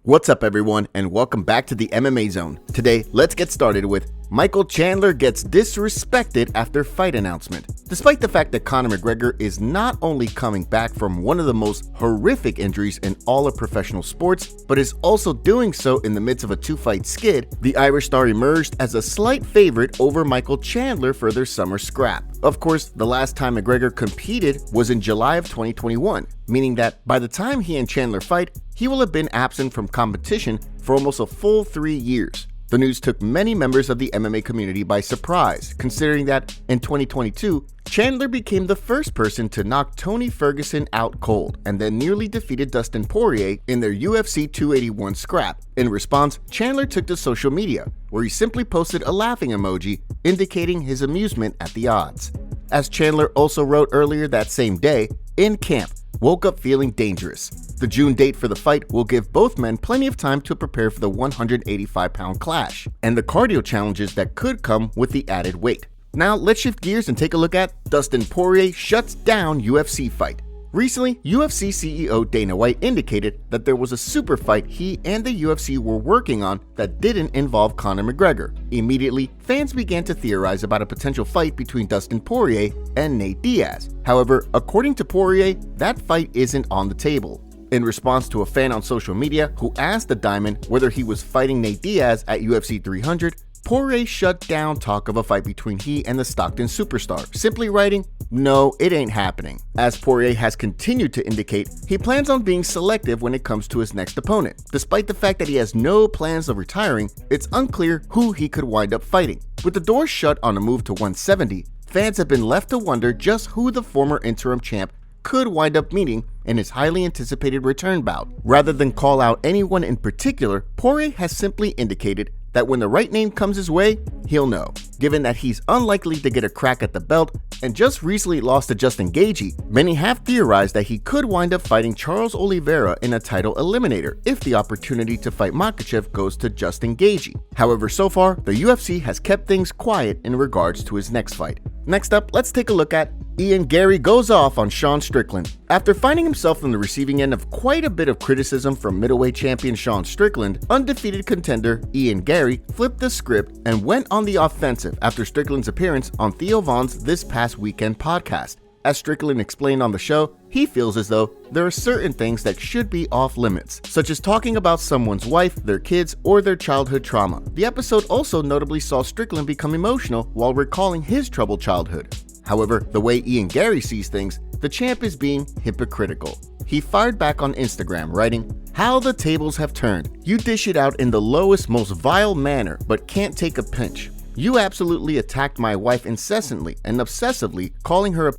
What's up everyone, and welcome back to the MMA Zone. Today, let's get started with Michael Chandler gets disrespected after fight announcement. Despite the fact that Conor McGregor is not only coming back from one of the most horrific injuries in all of professional sports, but is also doing so in the midst of a two-fight skid, the Irish star emerged as a slight favorite over Michael Chandler for their summer scrap. Of course, the last time McGregor competed was in July of 2021, meaning that by the time he and Chandler fight, he will have been absent from competition for almost a full 3 years. The news took many members of the MMA community by surprise, considering that in 2022, Chandler became the first person to knock Tony Ferguson out cold and then nearly defeated Dustin Poirier in their UFC 281 scrap. In response, Chandler took to social media, where he simply posted a laughing emoji indicating his amusement at the odds. As Chandler also wrote earlier that same day, in camp, woke up feeling dangerous. The June date for the fight will give both men plenty of time to prepare for the 185-pound clash and the cardio challenges that could come with the added weight. Now let's shift gears and take a look at Dustin Poirier shuts down UFC fight. Recently, UFC CEO Dana White indicated that there was a super fight he and the UFC were working on that didn't involve Conor McGregor. Immediately, fans began to theorize about a potential fight between Dustin Poirier and Nate Diaz. However, according to Poirier, that fight isn't on the table. In response to a fan on social media who asked the Diamond whether he was fighting Nate Diaz at UFC 300, Poirier shut down talk of a fight between he and the Stockton superstar, simply writing, "No, it ain't happening." As Poirier has continued to indicate, he plans on being selective when it comes to his next opponent. Despite the fact that he has no plans of retiring, it's unclear who he could wind up fighting. With the door shut on a move to 170, fans have been left to wonder just who the former interim champ could wind up meeting in his highly anticipated return bout. Rather than call out anyone in particular, Poirier has simply indicated that when the right name comes his way, he'll know. Given that he's unlikely to get a crack at the belt and just recently lost to Justin Gaethje, many have theorized that he could wind up fighting Charles Oliveira in a title eliminator if the opportunity to fight Makhachev goes to Justin Gaethje. However, so far, the UFC has kept things quiet in regards to his next fight. Next up, let's take a look at Garry goes off on Sean Strickland. After finding himself on the receiving end of quite a bit of criticism from middleweight champion Sean Strickland, undefeated contender Garry flipped the script and went on the offensive after Strickland's appearance on Theo Von's This Past Weekend podcast. As Strickland explained on the show, he feels as though there are certain things that should be off limits, such as talking about someone's wife, their kids, or their childhood trauma. The episode also notably saw Strickland become emotional while recalling his troubled childhood. However, the way Garry sees things, the champ is being hypocritical. He fired back on Instagram, writing, "How the tables have turned. You dish it out in the lowest, most vile manner, but can't take a pinch. You absolutely attacked my wife incessantly and obsessively, calling her a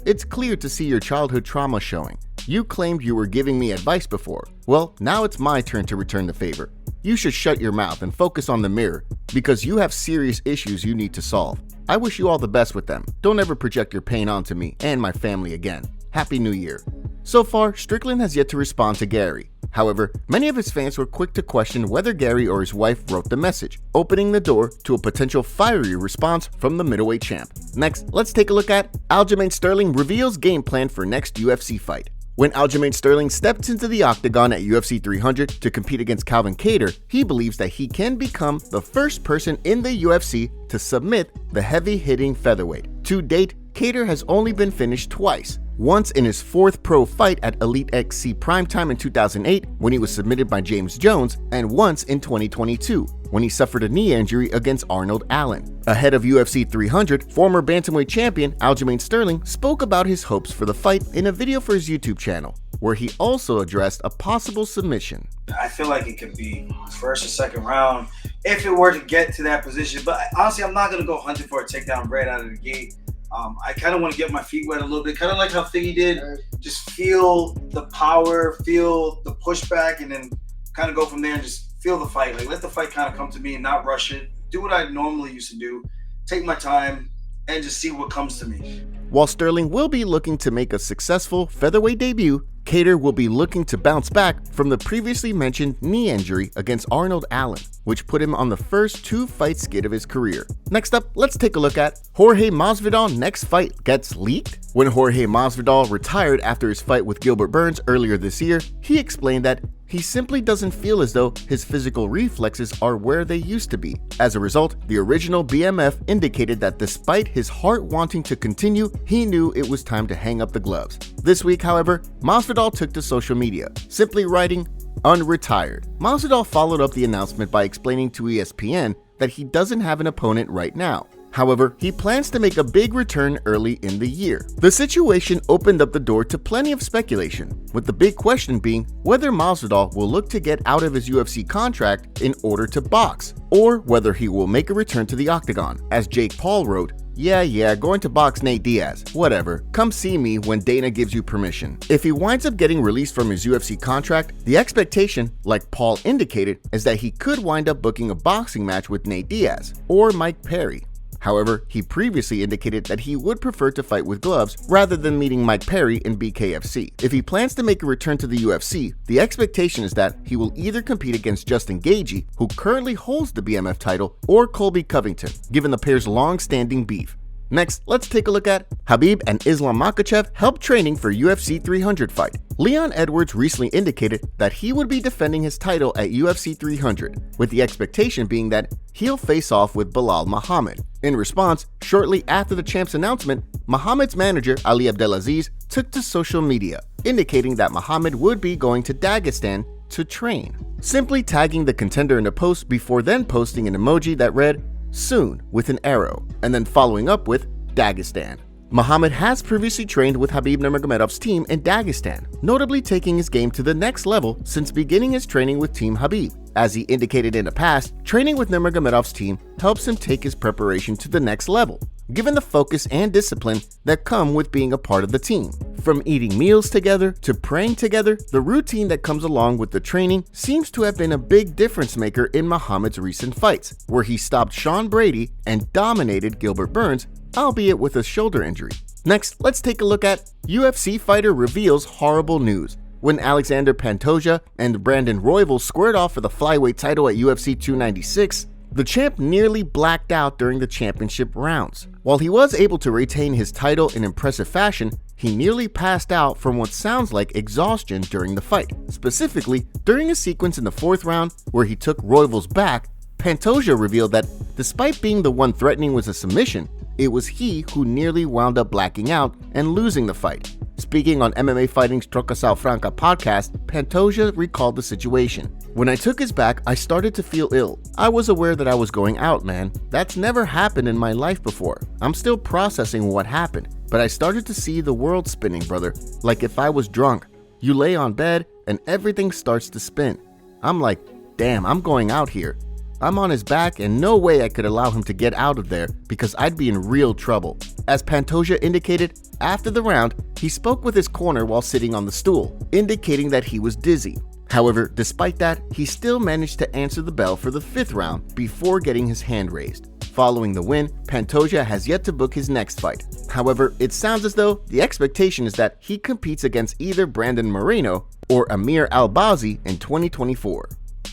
It's clear to see your childhood trauma showing. You claimed you were giving me advice before. Well, now it's my turn to return the favor. You should shut your mouth and focus on the mirror, because you have serious issues you need to solve. I wish you all the best with them. Don't ever project your pain onto me and my family again. Happy New Year." So far, Strickland has yet to respond to Garry. However, many of his fans were quick to question whether Garry or his wife wrote the message, opening the door to a potential fiery response from the middleweight champ. Next, let's take a look at Aljamain Sterling reveals game plan for next UFC fight. When Aljamain Sterling steps into the octagon at UFC 300 to compete against Calvin Kattar, he believes that he can become the first person in the UFC to submit the heavy-hitting featherweight. To date, Kattar has only been finished twice. Once in his fourth pro fight at Elite XC Primetime in 2008 when he was submitted by James Jones, and once in 2022 when he suffered a knee injury against Arnold Allen. Ahead of UFC 300, former bantamweight champion Aljamain Sterling spoke about his hopes for the fight in a video for his YouTube channel, where he also addressed a possible submission. I feel like it could be first or second round if it were to get to that position, but honestly, I'm not going to go hunting for a takedown right out of the gate. I kind of want to get my feet wet a little bit, kind of like how Figgy did. Just feel the power, feel the pushback, and then kind of go from there and just feel the fight. Like, let the fight kind of come to me and not rush it. Do what I normally used to do. Take my time and just see what comes to me. While Sterling will be looking to make a successful featherweight debut, Kattar will be looking to bounce back from the previously mentioned knee injury against Arnold Allen, which put him on the first two-fight skid of his career. Next up, let's take a look at Jorge Masvidal next fight gets leaked. When Jorge Masvidal retired after his fight with Gilbert Burns earlier this year, he explained that he simply doesn't feel as though his physical reflexes are where they used to be. As a result, the original BMF indicated that despite his heart wanting to continue, he knew it was time to hang up the gloves. This week, however, Masvidal took to social media, simply writing, "Unretired." Masvidal followed up the announcement by explaining to ESPN that he doesn't have an opponent right now. However, he plans to make a big return early in the year. The situation opened up the door to plenty of speculation, with the big question being whether Masvidal will look to get out of his UFC contract in order to box, or whether he will make a return to the octagon. As Jake Paul wrote, Yeah, going to box Nate Diaz. Whatever. Come see me when Dana gives you permission. If he winds up getting released from his UFC contract, the expectation, like Paul indicated, is that he could wind up booking a boxing match with Nate Diaz or Mike Perry. However, he previously indicated that he would prefer to fight with gloves rather than meeting Mike Perry in BKFC. If he plans to make a return to the UFC, the expectation is that he will either compete against Justin Gaethje, who currently holds the BMF title, or Colby Covington, given the pair's long-standing beef. Next, let's take a look at Khabib and Islam Makhachev help training for UFC 300 fight. Leon Edwards recently indicated that he would be defending his title at UFC 300, with the expectation being that he'll face off with Belal Muhammad. In response, shortly after the champ's announcement, Muhammad's manager Ali Abdelaziz took to social media, indicating that Muhammad would be going to Dagestan to train, simply tagging the contender in a post before then posting an emoji that read, "Soon," with an arrow, and then following up with Dagestan. Muhammad has previously trained with Khabib Nurmagomedov's team in Dagestan, notably taking his game to the next level since beginning his training with Team Khabib. As he indicated in the past, training with Nurmagomedov's team helps him take his preparation to the next level, given the focus and discipline that come with being a part of the team. From eating meals together to praying together, the routine that comes along with the training seems to have been a big difference maker in Muhammad's recent fights, where he stopped Sean Brady and dominated Gilbert Burns, albeit with a shoulder injury. Next, let's take a look at UFC fighter reveals horrible news. When Alexander Pantoja and Brandon Royval squared off for the flyweight title at UFC 296, the champ nearly blacked out during the championship rounds. While he was able to retain his title in impressive fashion, he nearly passed out from what sounds like exhaustion during the fight. Specifically, during a sequence in the fourth round where he took Royval's back, Pantoja revealed that despite being the one threatening was a submission, it was he who nearly wound up blacking out and losing the fight. Speaking on MMA Fighting's Trocasao Franca podcast, Pantoja recalled the situation. "When I took his back, I started to feel ill. I was aware that I was going out, man. That's never happened in my life before. I'm still processing what happened, but I started to see the world spinning, brother, like if I was drunk. You lay on bed and everything starts to spin. I'm like, damn, I'm going out here. I'm on his back and no way I could allow him to get out of there because I'd be in real trouble." As Pantoja indicated, after the round, he spoke with his corner while sitting on the stool, indicating that he was dizzy. However, despite that, he still managed to answer the bell for the fifth round before getting his hand raised. Following the win, Pantoja has yet to book his next fight. However, it sounds as though the expectation is that he competes against either Brandon Moreno or Amir Albazi in 2024.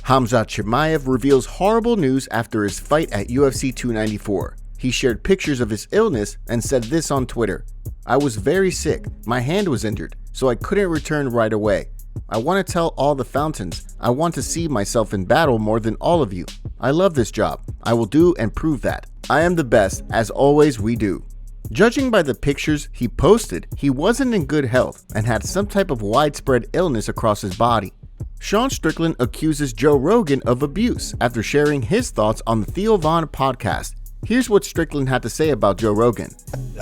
Khamzat Chimaev reveals horrible news after his fight at UFC 294. He shared pictures of his illness and said this on Twitter: "I was very sick. My hand was injured, so I couldn't return right away. I want to tell all the fountains, I want to see myself in battle more than all of you. I love this job. I will do and prove that. I am the best, as always we do." Judging by the pictures he posted, he wasn't in good health and had some type of widespread illness across his body. Sean Strickland accuses Joe Rogan of abuse after sharing his thoughts on the Theo Von podcast. Here's what Strickland had to say about Joe Rogan.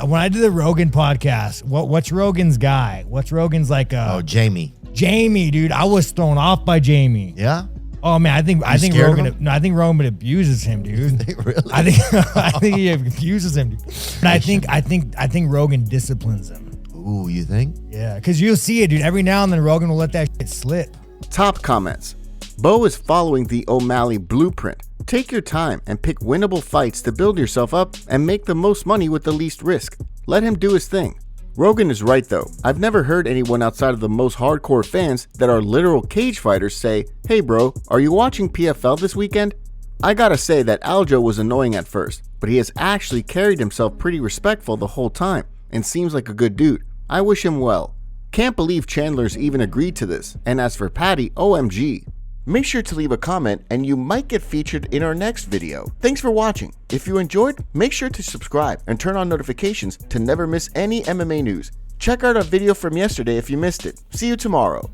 When I did the Rogan podcast, what's Rogan's guy? What's Rogan's like? Jamie. Jamie, dude, I was thrown off by Jamie. Yeah. Oh man, I think Rogan abuses him, dude. Really? I think he abuses him, dude. But I think Rogan disciplines him. Ooh, you think? Yeah, because you'll see it, dude. Every now and then Rogan will let that shit slip. Top comments. Bo is following the O'Malley blueprint. Take your time and pick winnable fights to build yourself up and make the most money with the least risk. Let him do his thing. Rogan is right though. I've never heard anyone outside of the most hardcore fans that are literal cage fighters say, "Hey bro, are you watching PFL this weekend?" I gotta say that Aljo was annoying at first, but he has actually carried himself pretty respectful the whole time and seems like a good dude. I wish him well. Can't believe Chandler's even agreed to this, and as for Patty, OMG. Make sure to leave a comment and you might get featured in our next video. Thanks for watching. If you enjoyed, make sure to subscribe and turn on notifications to never miss any MMA news. Check out our video from yesterday if you missed it. See you tomorrow.